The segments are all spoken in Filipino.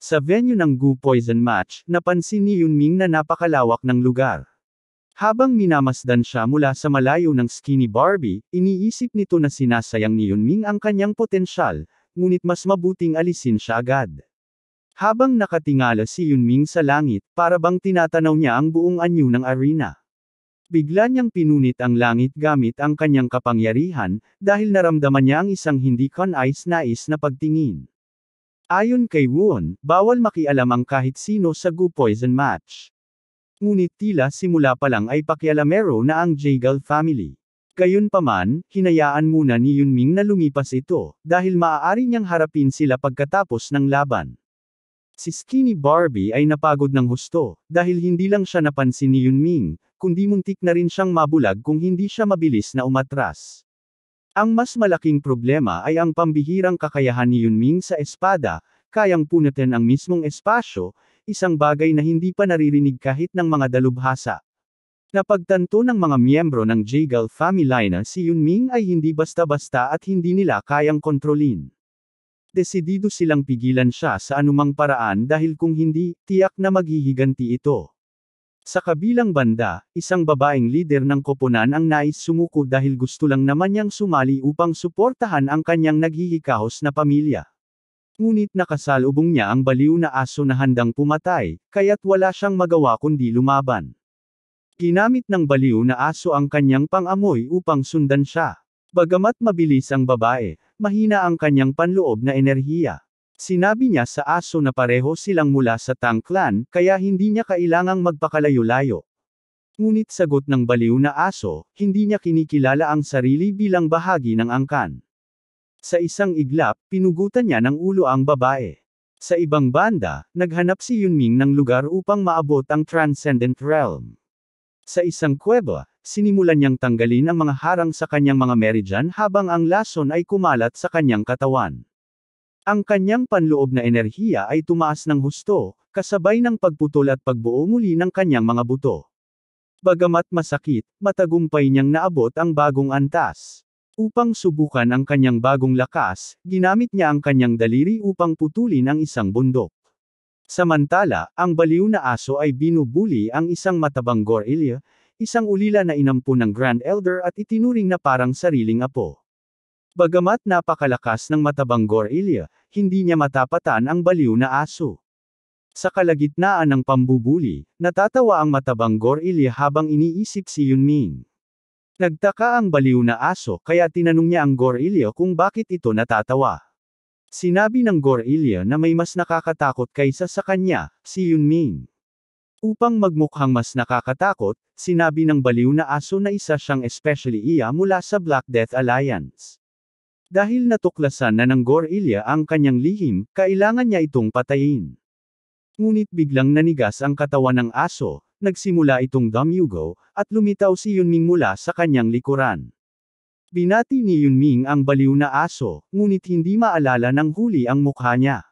Sa venue ng Gu Poison match, napansin ni Yunming na napakalawak ng lugar. Habang minamasdan siya mula sa malayo ng Skinny Barbie, iniisip nito na sinasayang ni Yunming ang kanyang potensyal, ngunit mas mabuting alisin siya agad. Habang nakatingala si Yunming sa langit, para bang tinatanaw niya ang buong anyo ng arena. Bigla niyang pinunit ang langit gamit ang kanyang kapangyarihan, dahil naramdaman niya ang isang hindi kanais-nais na pagtingin. Ayon kay Won, bawal makialam ang kahit sino sa Gu Poison match. Ngunit tila simula pa lang ay pakialamero na ang Jaegal family. Gayunpaman, hinayaan muna ni Yunming na lumipas ito, dahil maaari niyang harapin sila pagkatapos ng laban. Si Skinny Barbie ay napagod ng husto, dahil hindi lang siya napansin ni Yunming, kundi muntik na rin siyang mabulag kung hindi siya mabilis na umatras. Ang mas malaking problema ay ang pambihirang kakayahan ni Yunming sa espada, kayang punutin ang mismong espasyo, isang bagay na hindi pa naririnig kahit ng mga dalubhasa. Napagtanto ng mga miyembro ng Jaegal family na si Yunming ay hindi basta-basta at hindi nila kayang kontrolin. Desidido silang pigilan siya sa anumang paraan dahil kung hindi, tiyak na maghihiganti ito. Sa kabilang banda, isang babaeng lider ng koponan ang nais sumuko dahil gusto lang naman niyang sumali upang suportahan ang kanyang naghihikahos na pamilya. Ngunit nakasalubong niya ang baliw na aso na handang pumatay, kaya't wala siyang magawa kundi lumaban. Ginamit ng baliw na aso ang kanyang pang-amoy upang sundan siya. Bagamat mabilis ang babae, mahina ang kanyang panloob na enerhiya. Sinabi niya sa aso na pareho silang mula sa Tang clan, kaya hindi niya kailangang magpakalayo-layo. Ngunit sagot ng baliw na aso, hindi niya kinikilala ang sarili bilang bahagi ng angkan. Sa isang iglap, pinugutan niya ng ulo ang babae. Sa ibang banda, naghanap si Yunming ng lugar upang maabot ang Transcendent Realm. Sa isang kuweba, sinimulan niyang tanggalin ang mga harang sa kanyang mga meridian habang ang lason ay kumalat sa kanyang katawan. Ang kanyang panloob na enerhiya ay tumaas ng husto, kasabay ng pagputol at pagbuo muli ng kanyang mga buto. Bagamat masakit, matagumpay niyang naabot ang bagong antas. Upang subukan ang kanyang bagong lakas, ginamit niya ang kanyang daliri upang putulin ang isang bundok. Samantala, ang baliw na aso ay binubuli ang isang matabang gorilla, isang ulila na inampun ng Grand Elder at itinuring na parang sariling apo. Bagamat napakalakas ng matabang gorilla, hindi niya matapatan ang baliw na aso. Sa kalagitnaan ng pambubuli, natatawa ang matabang gorilla habang iniisip si Yunming. Nagtaka ang baliw na aso kaya tinanong niya ang gorilla kung bakit ito natatawa. Sinabi ng gorilla na may mas nakakatakot kaysa sa kanya, si Yunming. Upang magmukhang mas nakakatakot, sinabi ng baliw na aso na isa siyang especially iya mula sa Black Death Alliance. Dahil natuklasan na ng gorilla ang kanyang lihim, kailangan niya itong patayin. Ngunit biglang nanigas ang katawan ng aso, nagsimula itong dumyugo, at lumitaw si Yunming mula sa kanyang likuran. Binati ni Yunming ang baliw na aso, ngunit hindi maalala ng huli ang mukha niya.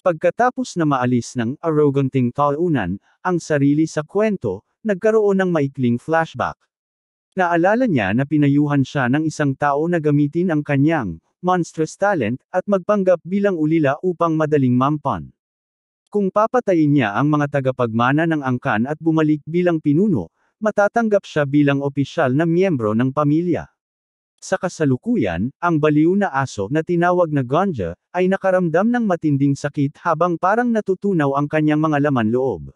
Pagkatapos na maalis ng arroganting talunan, ang sarili sa kwento, nagkaroon ng maikling flashback. Naalala niya na pinayuhan siya ng isang tao na gamitin ang kanyang monstrous talent at magpanggap bilang ulila upang madaling mampan. Kung papatayin niya ang mga tagapagmana ng angkan at bumalik bilang pinuno, matatanggap siya bilang opisyal na miyembro ng pamilya. Sa kasalukuyan, ang baliw na aso na tinawag na Ganja, ay nakaramdam ng matinding sakit habang parang natutunaw ang kanyang mga laman loob.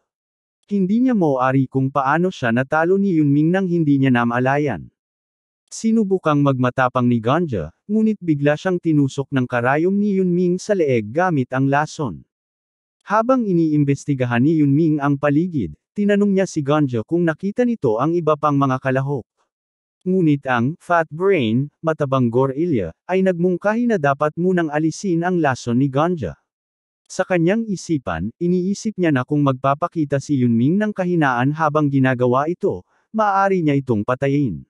Hindi niya mauari kung paano siya natalo ni Yunming nang hindi niya namalayan. Sinubukang magmatapang ni Ganja, ngunit bigla siyang tinusok ng karayom ni Yunming sa leeg gamit ang lason. Habang iniimbestigahan ni Yunming ang paligid, tinanong niya si Ganja kung nakita nito ang iba pang mga kalahok. Ngunit ang fat brain, matabang gorilla, ay nagmungkahi na dapat munang alisin ang lason ni Ganja. Sa kanyang isipan, iniisip niya na kung magpapakita si Yunming ng kahinaan habang ginagawa ito, maaari niya itong patayin.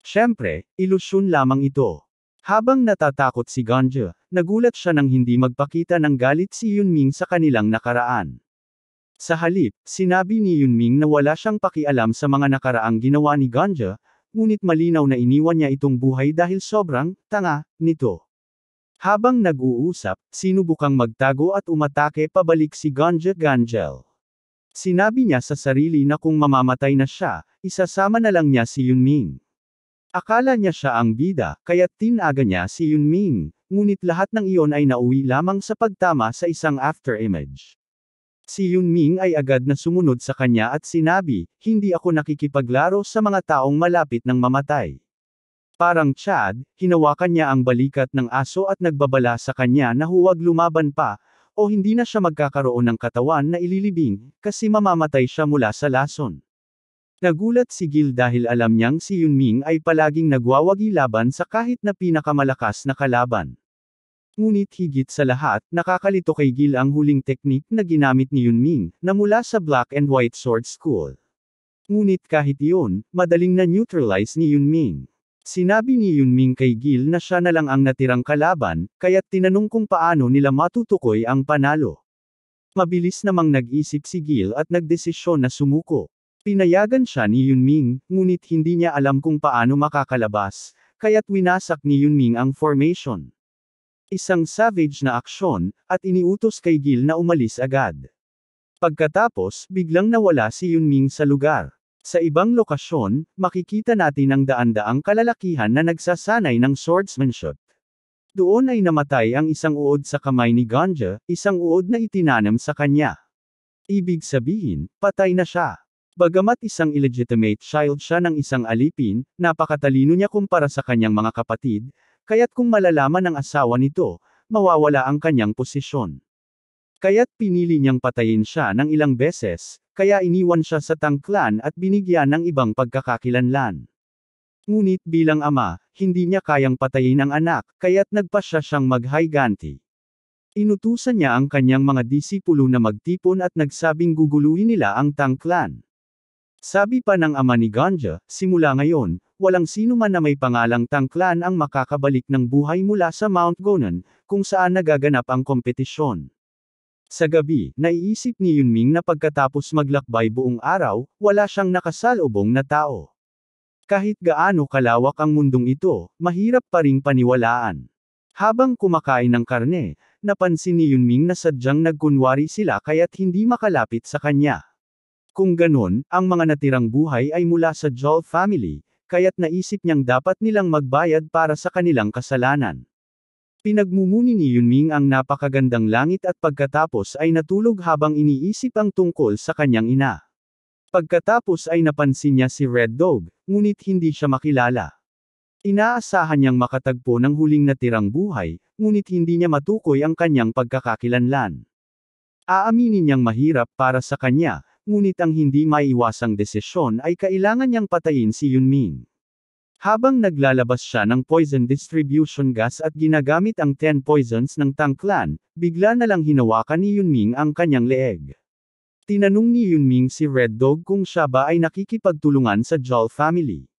Siyempre, ilusyon lamang ito. Habang natatakot si Ganja, nagulat siya nang hindi magpakita ng galit si Yunming sa kanilang nakaraan. Sa halip, sinabi ni Yunming na wala siyang pakialam sa mga nakaraang ginawa ni Ganja, ngunit malinaw na iniwan niya itong buhay dahil sobrang tanga nito. Habang nag-uusap, sinubukang magtago at umatake pabalik si Gangel. Sinabi niya sa sarili na kung mamamatay na siya, isasama na lang niya si Yunming. Akala niya siya ang bida, kaya't tinaga niya si Yunming, ngunit lahat ng iyon ay nauwi lamang sa pagtama sa isang afterimage. Si Yunming ay agad na sumunod sa kanya at sinabi, "Hindi ako nakikipaglaro sa mga taong malapit ng mamatay." Parang Chad, hinawakan niya ang balikat ng aso at nagbabala sa kanya na huwag lumaban pa, o hindi na siya magkakaroon ng katawan na ililibing, kasi mamamatay siya mula sa lason. Nagulat si Gil dahil alam niyang si Yunming ay palaging nagwawagi laban sa kahit na pinakamalakas na kalaban. Ngunit higit sa lahat, nakakalito kay Gil ang huling teknik na ginamit ni Yunming, na mula sa Black and White Sword School. Ngunit kahit iyon, madaling na-neutralize ni Yunming. Sinabi ni Yunming kay Gil na siya na lang ang natirang kalaban, kaya't tinanong kung paano nila matutukoy ang panalo. Mabilis namang nag-isip si Gil at nagdesisyon na sumuko. Pinayagan siya ni Yunming, ngunit hindi niya alam kung paano makakalabas, kaya't winasak ni Yunming ang formation. Isang savage na aksyon, at iniutos kay Gil na umalis agad. Pagkatapos, biglang nawala si Yunming sa lugar. Sa ibang lokasyon, makikita natin ang daan-daang kalalakihan na nagsasanay ng swordsmanship. Doon ay namatay ang isang uod sa kamay ni Ganja, isang uod na itinanam sa kanya. Ibig sabihin, patay na siya. Bagamat isang illegitimate child siya ng isang alipin, napakatalino niya kumpara sa kanyang mga kapatid, kaya't kung malalaman ng asawa nito, mawawala ang kanyang posisyon. Kaya't pinili niyang patayin siya ng ilang beses, kaya iniwan siya sa Tang clan at binigyan ng ibang pagkakakilanlan. Ngunit bilang ama, hindi niya kayang patayin ang anak, kaya't nagpasya siyang maghiganti. Inutusan niya ang kanyang mga disipulo na magtipon at nagsabing guguluhin nila ang Tang clan. Sabi pa ng ama ni Ganja, simula ngayon, walang sino man na may pangalang Tang clan ang makakabalik ng buhay mula sa Mount Gonan, kung saan nagaganap ang kompetisyon. Sa gabi, naiisip ni Yunming na pagkatapos maglakbay buong araw, wala siyang nakasalubong na tao. Kahit gaano kalawak ang mundong ito, mahirap pa ring paniwalaan. Habang kumakain ng karne, napansin ni Yunming na sadyang nagkunwari sila kaya't hindi makalapit sa kanya. Kung ganon, ang mga natirang buhay ay mula sa Joel family, kaya't naisip niyang dapat nilang magbayad para sa kanilang kasalanan. Pinagmumuni ni Yunming ang napakagandang langit at pagkatapos ay natulog habang iniisip ang tungkol sa kanyang ina. Pagkatapos ay napansin niya si Red Dog, ngunit hindi siya makilala. Inaasahan niyang makatagpo ng huling natirang buhay, ngunit hindi niya matukoy ang kanyang pagkakakilanlan. Aaminin niyang mahirap para sa kanya, ngunit ang hindi maiiwasang desisyon ay kailangan niyang patayin si Yunming. Habang naglalabas siya ng poison distribution gas at ginagamit ang 10 poisons ng Tang clan, bigla na lang hinawakan ni Yunming ang kanyang leeg. Tinanong ni Yunming si Red Dog kung siya ba ay nakikipagtulungan sa Joel family.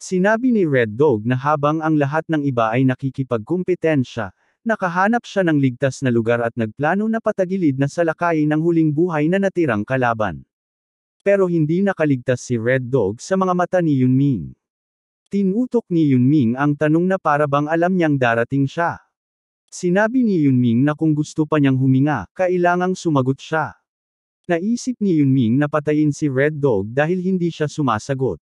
Sinabi ni Red Dog na habang ang lahat ng iba ay nakikipagkumpetensya, nakahanap siya ng ligtas na lugar at nagplano na patagilid na salakayin ng huling buhay na natirang kalaban. Pero hindi nakaligtas si Red Dog sa mga mata ni Yunming. Tinutok ni Yunming ang tanong na para bang alam niyang darating siya. Sinabi ni Yunming na kung gusto pa niyang huminga, kailangang sumagot siya. Naisip ni Yunming na patayin si Red Dog dahil hindi siya sumasagot.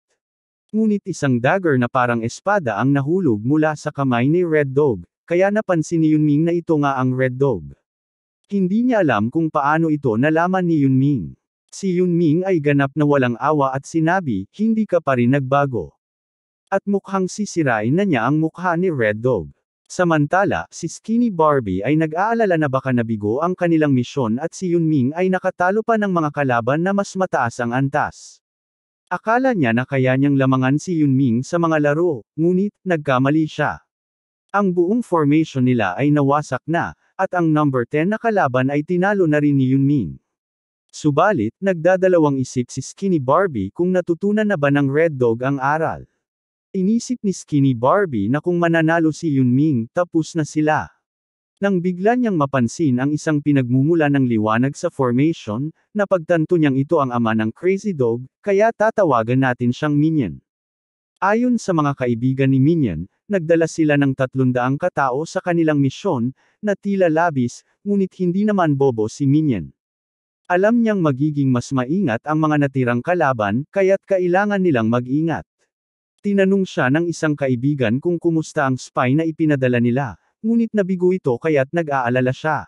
Ngunit isang dagger na parang espada ang nahulog mula sa kamay ni Red Dog. Kaya napansin ni Yunming na ito nga ang Red Dog. Hindi niya alam kung paano ito nalaman ni Yunming. Si Yunming ay ganap na walang awa at sinabi, hindi ka pa rin nagbago. At mukhang sisirain na niya ang mukha ni Red Dog. Samantala, si Skinny Barbie ay nag-aalala na baka nabigo ang kanilang misyon at si Yunming ay nakatalo pa ng mga kalaban na mas mataas ang antas. Akala niya na kaya niyang lamangan si Yunming sa mga laro, ngunit, nagkamali siya. Ang buong formation nila ay nawasak na, at ang number 10 na kalaban ay tinalo na rin ni Yunming. Subalit, nagdadalawang isip si Skinny Barbie kung natutunan na ba ng Red Dog ang aral. Inisip ni Skinny Barbie na kung mananalo si Yunming, tapos na sila. Nang bigla niyang mapansin ang isang pinagmumula ng liwanag sa formation, napagtanto niyang ito ang ama ng Crazy Dog, kaya tatawagan natin siyang Minion. Ayon sa mga kaibigan ni Minion, nagdala sila ng 300 katao sa kanilang misyon, na tila labis, ngunit hindi naman bobo si Minion. Alam niyang magiging mas maingat ang mga natirang kalaban, kaya't kailangan nilang mag-ingat. Tinanong siya ng isang kaibigan kung kumusta ang spy na ipinadala nila, ngunit nabigo ito kaya't nag-aalala siya.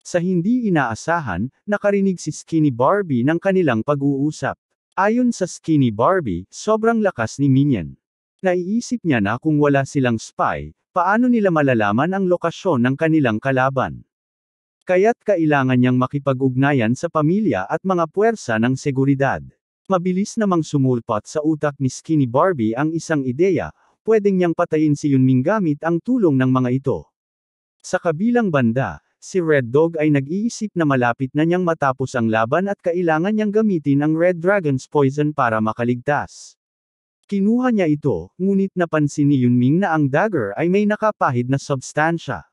Sa hindi inaasahan, nakarinig si Skinny Barbie ng kanilang pag-uusap. Ayon sa Skinny Barbie, sobrang lakas ni Minion. Naiisip niya na kung wala silang spy, paano nila malalaman ang lokasyon ng kanilang kalaban. Kaya't kailangan niyang makipag-ugnayan sa pamilya at mga puwersa ng seguridad. Mabilis namang sumulpot sa utak ni Skinny Barbie ang isang ideya, pwedeng niyang patayin si Yunming gamit ang tulong ng mga ito. Sa kabilang banda, si Red Dog ay nag-iisip na malapit na niyang matapos ang laban at kailangan niyang gamitin ang Red Dragon's Poison para makaligtas. Kinuha niya ito, ngunit napansin ni Yunming na ang dagger ay may nakapahid na substansya.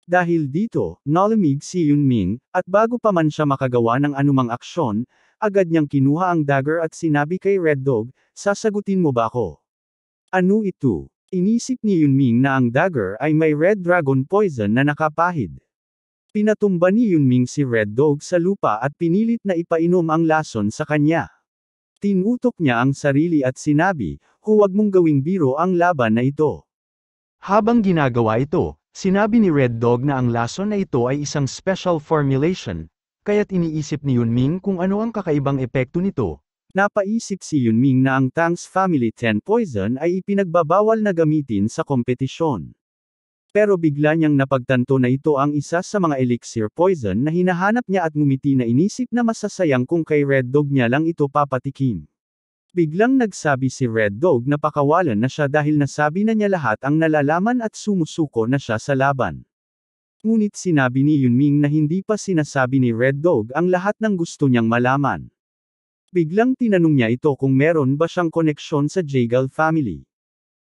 Dahil dito, nalamig si Yunming, at bago pa man siya makagawa ng anumang aksyon, agad niyang kinuha ang dagger at sinabi kay Red Dog, "Sasagutin mo ba ako?" Ano ito? Inisip ni Yunming na ang dagger ay may Red Dragon Poison na nakapahid. Pinatumba ni Yunming si Red Dog sa lupa at pinilit na ipainom ang lason sa kanya. Tinutok niya ang sarili at sinabi, "Huwag mong gawing biro ang laban na ito." Habang ginagawa ito, sinabi ni Red Dog na ang lason na ito ay isang special formulation, kaya't iniisip ni Yunming kung ano ang kakaibang epekto nito. Napaisip si Yunming na ang Tang's Family 10 Poison ay ipinagbabawal na gamitin sa kompetisyon. Pero bigla niyang napagtanto na ito ang isa sa mga elixir poison na hinahanap niya at ngumiti na inisip na masasayang kung kay Red Dog niya lang ito papatikim. Biglang nagsabi si Red Dog na pakawalan na siya dahil nasabi na niya lahat ang nalalaman at sumusuko na siya sa laban. Ngunit sinabi ni Yunming na hindi pa sinasabi ni Red Dog ang lahat ng gusto niyang malaman. Biglang tinanong niya ito kung meron ba siyang koneksyon sa Jaegal family.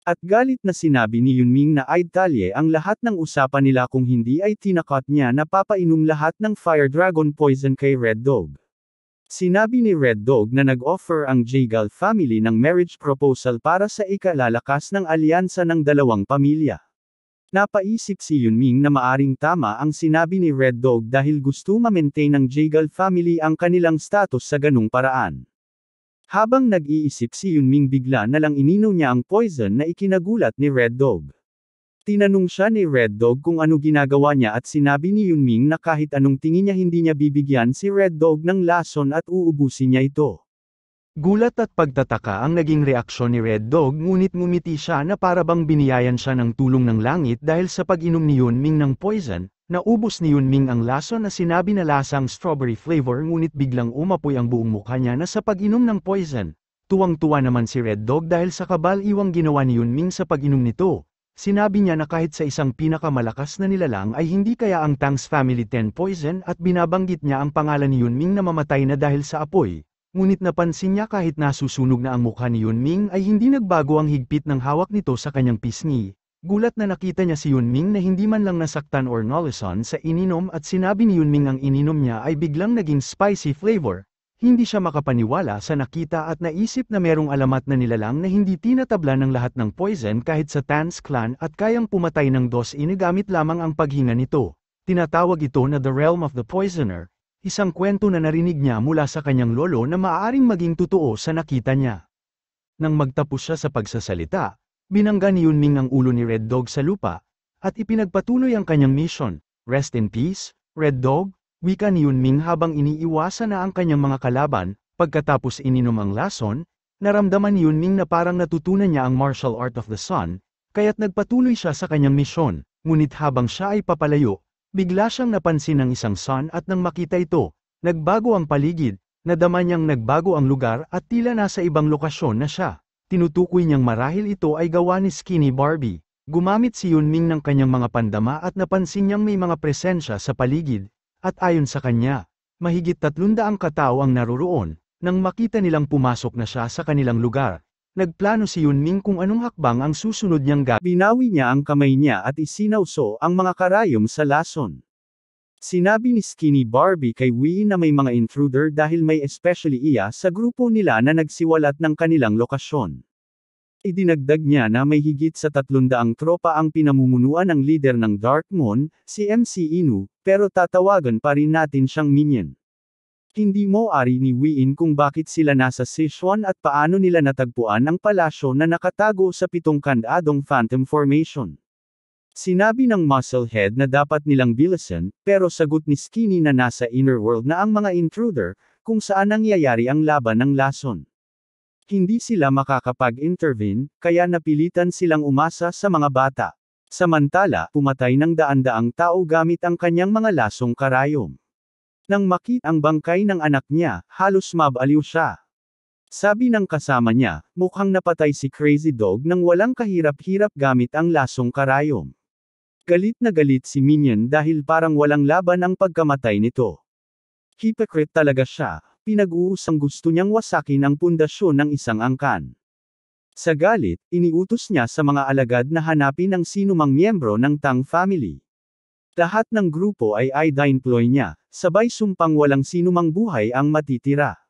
At galit na sinabi ni Yunming na ay talye ang lahat ng usapan nila kung hindi ay tinakot niya na papainom lahat ng Fire Dragon Poison kay Red Dog. Sinabi ni Red Dog na nag-offer ang Jaegal family ng marriage proposal para sa ikalalakas ng alyansa ng dalawang pamilya. Napaisip si Yunming na maaring tama ang sinabi ni Red Dog dahil gusto ma-maintain ng Jaegal family ang kanilang status sa ganung paraan. Habang nag-iisip si Yunming bigla na lang ininom niya ang poison na ikinagulat ni Red Dog. Tinanong siya ni Red Dog kung ano ginagawa niya at sinabi ni Yunming na kahit anong tingin niya hindi niya bibigyan si Red Dog ng lason at uubusin niya ito. Gulat at pagtataka ang naging reaksyon ni Red Dog ngunit ngumiti siya na para bang biniyayan siya ng tulong ng langit dahil sa pag-inom ni Yunming ng poison. Naubos ni Yunming ang lason na sinabi na lasang strawberry flavor ngunit biglang umapoy ang buong mukha niya na sa pag-inom ng poison. Tuwang-tuwa naman si Red Dog dahil sa kabal-iwang ginawa ni Yunming sa pag-inom nito. Sinabi niya na kahit sa isang pinakamalakas na nilalang ay hindi kaya ang Tang's Family 10 Poison at binabanggit niya ang pangalan ni Yunming na mamatay na dahil sa apoy. Ngunit napansin niya kahit nasusunog na ang mukha ni Yunming ay hindi nagbago ang higpit ng hawak nito sa kanyang pisngi. Gulat na nakita niya si Yunming na hindi man lang nasaktan or nolison sa ininom at sinabi ni Yunming ang ininom niya ay biglang naging spicy flavor. Hindi siya makapaniwala sa nakita at naisip na merong alamat na nilalang na hindi tinatabla ng lahat ng poison kahit sa Tan's clan at kayang pumatay ng dos gamit lamang ang paghinga nito. Tinatawag ito na The Realm of the Poisoner, isang kwento na narinig niya mula sa kanyang lolo na maaaring maging totoo sa nakita niya. Nang magtapos siya sa pagsasalita, binangga ni Yunming ang ulo ni Red Dog sa lupa, at ipinagpatuloy ang kanyang mission. Rest in peace, Red Dog, wika ni Yunming habang iniiwasan na ang kanyang mga kalaban. Pagkatapos ininom ang lason, naramdaman ni Yunming na parang natutunan niya ang martial art of the sun, kaya't nagpatuloy siya sa kanyang misyon. Ngunit habang siya ay papalayo, bigla siyang napansin ng isang sun at nang makita ito, nagbago ang paligid, nadama niyang nagbago ang lugar at tila nasa ibang lokasyon na siya. Tinutukoy niyang marahil ito ay gawa ni Skinny Barbie. Gumamit si Yunming ng kanyang mga pandama at napansin niyang may mga presensya sa paligid, at ayon sa kanya, mahigit 300 katao ang naroroon. Nang makita nilang pumasok na siya sa kanilang lugar, nagplano si Yunming kung anong hakbang ang susunod niyang gagawin. Binawi niya ang kamay niya at isinauso ang mga karayom sa lason. Sinabi ni Skinny Barbie kay Wee na may mga intruder dahil may especially iya sa grupo nila na nagsiwalat ng kanilang lokasyon. Idinagdag niya na may higit sa 300 tropa ang pinamumunuan ng lider ng Dark Moon, si MC Inu, pero tatawagan pa rin natin siyang minion. Hindi mo ari ni Win kung bakit sila nasa Sichuan at paano nila natagpuan ang palasyo na nakatago sa 7 kandadong Phantom Formation. Sinabi ng Musclehead na dapat nilang bilisan, pero sagot ni Skinny na nasa inner world na ang mga intruder, kung saan nangyayari ang laban ng lason. Hindi sila makakapag-intervene, kaya napilitan silang umasa sa mga bata. Samantala, pumatay ng daan-daang tao gamit ang kanyang mga lasong karayom. Nang makita ang bangkay ng anak niya, halos mabaliw siya. Sabi ng kasama niya, mukhang napatay si Crazy Dog nang walang kahirap-hirap gamit ang lasong karayom. Galit na galit si Minion dahil parang walang laban ang pagkamatay nito. Hypocrite talaga siya. Pinag-uusang gusto niyang wasakin ang pundasyon ng isang angkan. Sa galit, iniutos niya sa mga alagad na hanapin ang sinumang miyembro ng Tang family. Lahat ng grupo ay i-deploy niya, sabay sumpang walang sinumang buhay ang matitira.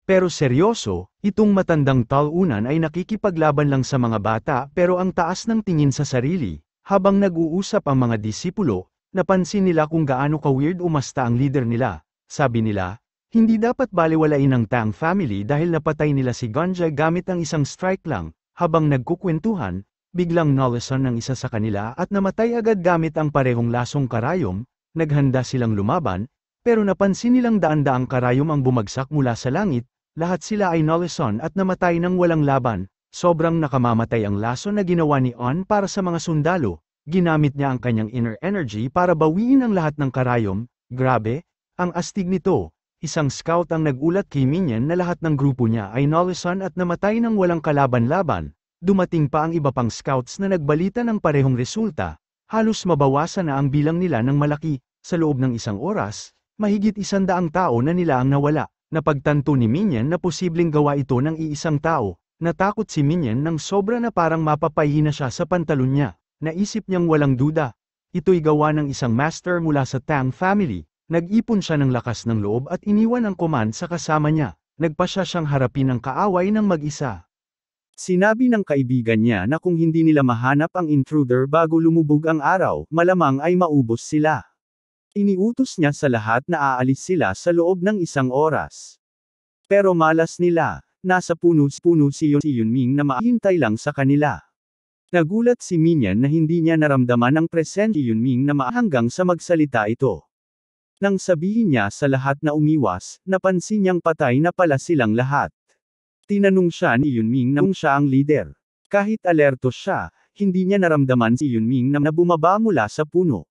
Pero seryoso, itong matandang talunan ay nakikipaglaban lang sa mga bata pero ang taas ng tingin sa sarili. Habang nag-uusap ang mga disipulo, napansin nila kung gaano ka-weird umasta ang leader nila. Sabi nila, hindi dapat baliwalain ang Tang family dahil napatay nila si Ganja gamit ang isang strike lang. Habang nagkukwentuhan, biglang nalason ng isa sa kanila at namatay agad gamit ang parehong lasong karayom. Naghanda silang lumaban, pero napansin nilang daan-daang karayom ang bumagsak mula sa langit. Lahat sila ay nalason at namatay ng walang laban. Sobrang nakamamatay ang lason na ginawa ni On para sa mga sundalo. Ginamit niya ang kanyang inner energy para bawiin ang lahat ng karayom. Grabe, ang astig nito. Isang scout ang nagulat kay Minion na lahat ng grupo niya ay nalason at namatay ng walang kalaban-laban. Dumating pa ang iba pang scouts na nagbalita ng parehong resulta. Halos mabawasan na ang bilang nila ng malaki. Sa loob ng isang oras, mahigit 100 tao na nila ang nawala. Napagtanto ni Minion na posibleng gawa ito ng iisang tao. Natakot si Minion nang sobra na parang mapapahina siya sa pantalon niya. Naisip niyang walang duda. Ito'y gawa ng isang master mula sa Tang family. Nag-ipon siya ng lakas ng loob at iniwan ang command sa kasama niya. Nagpasya siyang harapin ang kaaway ng mag-isa. Sinabi ng kaibigan niya na kung hindi nila mahanap ang intruder bago lumubog ang araw, malamang ay maubos sila. Iniutos niya sa lahat na aalis sila sa loob ng 1 oras. Pero malas nila, nasa puno-puno si Yunming na mahintay lang sa kanila. Nagulat si Minion na hindi niya naramdaman ang presensya ni Yunming na hanggang sa magsalita ito. Nang sabihin niya sa lahat na umiwas, napansin niyang patay na pala silang lahat. Tinanong siya ni Yunming na kung siya ang leader. Kahit alerto siya, hindi niya naramdaman si Yunming na bumaba mula sa puno.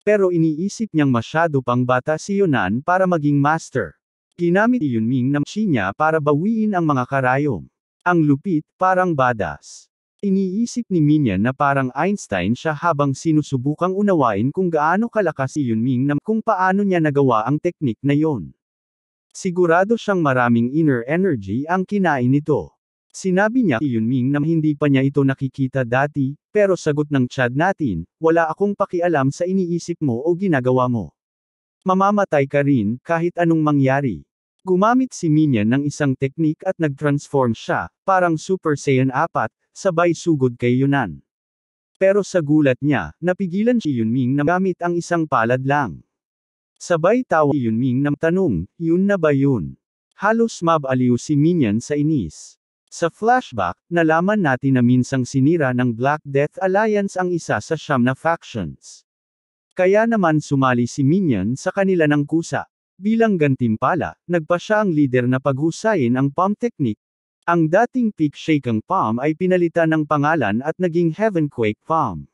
Pero iniisip niyang masyado pang bata si Yunan para maging master. Ginamit ni Yunming na chi niya para bawiin ang mga karayom. Ang lupit, parang badass. Iniisip ni Minion na parang Einstein siya habang sinusubukang unawain kung gaano kalakas si Yunming na kung paano niya nagawa ang teknik na yon. Sigurado siyang maraming inner energy ang kinain nito. Sinabi niya kay Yunming na hindi pa niya ito nakikita dati, pero sagot ng chat natin, wala akong pakialam sa iniisip mo o ginagawa mo. Mamamatay ka rin, kahit anong mangyari. Gumamit si Minion ng isang teknik at nag-transform siya, parang Super Saiyan 4, sabay sugod kay Yunan. Pero sa gulat niya, napigilan si Yunming na gamit ang isang palad lang. Sabay tawa si Yunming na tanong, yun na ba yun? Halos mabaliw si Minion sa inis. Sa flashback, nalaman natin na minsang sinira ng Black Death Alliance ang isa sa 9 na factions. Kaya naman sumali si Minion sa kanila ng kusa. Bilang gantimpala, nagpa siya ang leader na paghusayin ang palm technique. Ang dating Peak Shaking Palm ay pinalitan ng pangalan at naging Heavenquake Palm.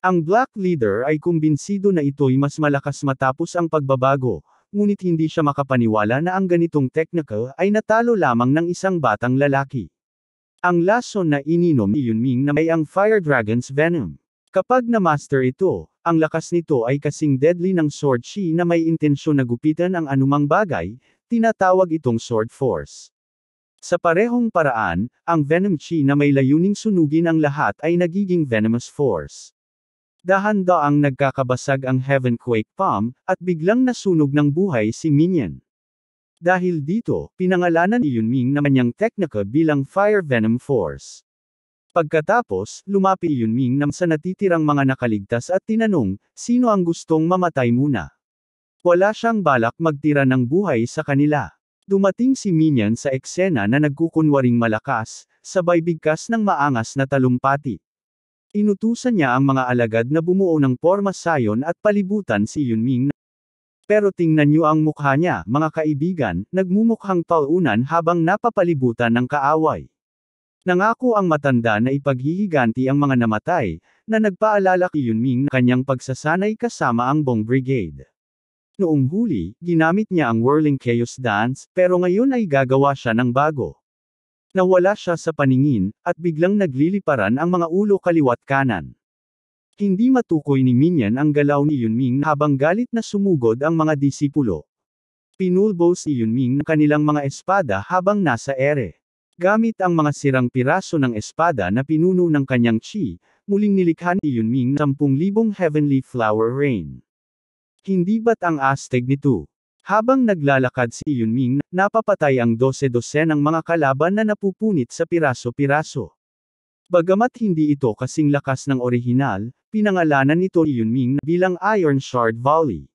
Ang Black Leader ay kumbinsido na ito'y mas malakas matapos ang pagbabago, ngunit hindi siya makapaniwala na ang ganitong technical ay natalo lamang ng isang batang lalaki. Ang lason na ininom ni Yunming na may ang Fire Dragon's Venom. Kapag na-master ito, ang lakas nito ay kasing deadly ng Sword Chi na may intensyon na gupitan ang anumang bagay, tinatawag itong Sword Force. Sa parehong paraan, ang Venom Chi na may layuning sunugin ang lahat ay nagiging Venomous Force. Dahan-daang nagkakabasag ang Heavenquake Palm, at biglang nasunog ng buhay si Minion. Dahil dito, pinangalanan ni Yunming na kanyang technical bilang Fire Venom Force. Pagkatapos, lumapit si Yunming sa natitirang mga nakaligtas at tinanong, sino ang gustong mamatay muna? Wala siyang balak magtira ng buhay sa kanila. Dumating si Minion sa eksena na nagkukunwaring malakas, sabay bigkas ng maangas na talumpati. Inutusan niya ang mga alagad na bumuo ng porma sayon at palibutan si Yunming. Pero tingnan niyo ang mukha niya, mga kaibigan, nagmumukhang talunan habang napapalibutan ng kaaway. Nangako ang matanda na ipaghihiganti ang mga namatay, na nagpaalala kay Yunming na kanyang pagsasanay kasama ang Bong Brigade. Noong huli, ginamit niya ang Whirling Chaos Dance, pero ngayon ay gagawa siya ng bago. Nawala siya sa paningin, at biglang nagliliparan ang mga ulo kaliwat kanan. Hindi matukoy ni Minion ang galaw ni Yunming habang galit na sumugod ang mga disipulo. Pinulbo si Yunming ng kanilang mga espada habang nasa ere. Gamit ang mga sirang piraso ng espada na pinuno ng kanyang chi, muling nilikha ni Yunming 10,000 Heavenly Flower Rain. Hindi ba't ang astig nito? Habang naglalakad si Yunming, napapatay ang 12 ng mga kalaban na napupunit sa piraso-piraso. Bagamat hindi ito kasing lakas ng orihinal, pinangalanan ito ni Yunming bilang Iron Shard Volley.